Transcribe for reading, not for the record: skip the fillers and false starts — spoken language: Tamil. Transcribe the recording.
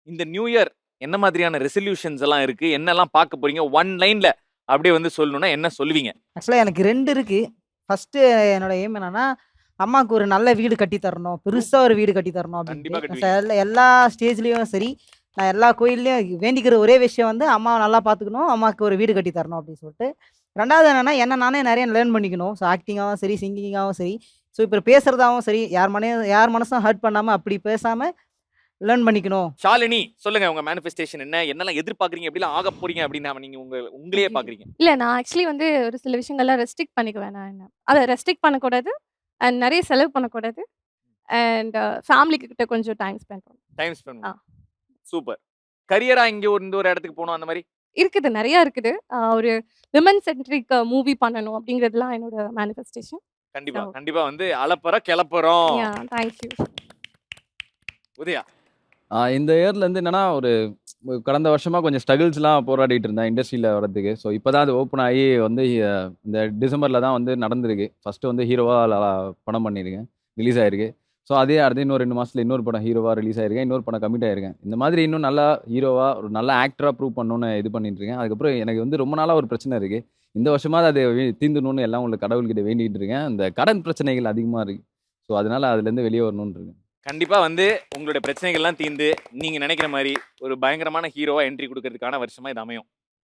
இந்த நியூ இயர் என்ன மாதிரியான ரெசல்யூஷன்ஸ் எல்லாம் இருக்கு? என்னெல்லாம் பார்க்க போறீங்க? ஒன் லைன்ல அப்படியே வந்து சொல்லணும்னா என்ன சொல்லுவீங்க? ஆக்சுவலா எனக்கு 2 இருக்கு. ஃபர்ஸ்ட்டு என்னோட எய்ம் என்னன்னா, அம்மாக்கு ஒரு நல்ல வீடு கட்டி தரணும். பெருசா ஒரு வீடு கட்டி தரணும் அப்டின்ட்டு. கண்டிப்பா கட்டுவீங்க. எல்லா ஸ்டேஜ்லயும் சரி, நான் எல்லா கோயில்லயும் வேண்டிக்கிற ஒரே விஷயம் வந்து, அம்மாவ நல்லா பார்த்துக்கணும். அம்மாக்கு ஒரு வீடு கட்டி தரணும் அப்டின்னு சொல்ட்டு. 2வது என்னன்னா, என்ன நானே நெறைய லேர்ன் பண்ணிக்கணும். ஸோ ஆக்டிங்காவும் சரி, சிங்கிங்காவும் சரி, ஸோ இப்ப பேசுறதாவும் சரி, யார் மனசும் ஹர்ட் பண்ணாம அப்படி பேசாம லேர்ன் பண்ணிக்கணும். ஷாலினி சொல்லுங்க உங்க மேனிஃபெஸ்டேஷன் என்ன? என்னெல்லாம் எதிர்பார்க்குறீங்க? எப்படிலாம் ஆகப் போறீங்க அப்படின்னு நீங்க உங்களையே பார்க்குறீங்க? இல்ல நான் ஆக்சுவலி வந்து ஒரு சில விஷயங்கள்லாம் ரெஸ்ட்ரிக்ட் பண்ணிக்குவேன் நான் என்ன. அத ரெஸ்ட்ரிக்ட் பண்ணக்கூடாது. அண்ட் நெறைய செலவு பண்ணக்கூடாது. அண்ட் ஃபேமிலி கிட்ட கொஞ்சம் டைம் ஸ்பெண்ட் பண்ணணும். டைம் ஸ்பெண்ட் ஆ. சூப்பர். கரியரா இங்க இந்த ஒரு இடத்துக்கு போணும் அந்த மாரி? இருக்குது. நெறையா இருக்குது. ஒரு விமன் சென்ட்ரிக் மூவி பண்ணணும் அப்படிங்கிறதுலாம் என்னோட மேனிஃபெஸ்டேஷன். கண்டிப்பா. ஸோ கண்டிப்பா வந்து அலப்பற கெளப்புறோம். Thank you. உதயா. இந்த இயர்லேருந்து என்னன்னா, கடந்த வருஷமா கொஞ்சம் ஸ்ட்ரகிள்ஸ்லாம் போராடிட்டு இருந்தேன் இண்டஸ்ட்ரியில வரதுக்கு. ஸோ இப்போ தான் அது ஓப்பன் ஆகி வந்து இந்த டிசம்பர்ல தான் வந்து நடந்திருக்கு. ஃபர்ஸ்ட்டு வந்து ஹீரோவா படம் பண்ணியிருக்கேன். ரிலீஸ் ஆயிருக்கு. ஸோ அதே அடுத்து இன்னும் 2 மாசத்துல இன்னொரு படம் ஹீரோவா ரிலீஸ் ஆயிருக்கேன். இன்னொரு படம் கமிட் ஆயிருக்கேன். இந்த மாதிரி இன்னும் நல்லா ஹீரோவா, ஒரு நல்ல ஆக்டரா ப்ரூவ் பண்ணணும்னு இது பண்ணிட்டு இருக்கேன். அதுக்கப்புறம் எனக்கு வந்து ரொம்ப நாளா ஒரு பிரச்சனை இருக்கு. இந்த வருஷமாவது அது தீர்ந்துடணும்னு எல்லாம் உள்ள கடவுள்கிட்ட வேண்டிட்டு இருக்கேன். இந்த கடன் பிரச்சனைகள் அதிகமா இருக்கு. ஸோ அதனால அதுலேருந்து வெளியே வரணும்னு இருக்கேன். கண்டிப்பா வந்து உங்களுடைய பிரச்சனைகள்லாம் தீர்ந்து, நீங்க நெனைக்கிற மாரி ஒரு பயங்கரமான ஹீரோவா என்ட்ரி குடுக்கறதுக்கான வருஷமா இது அமையும்.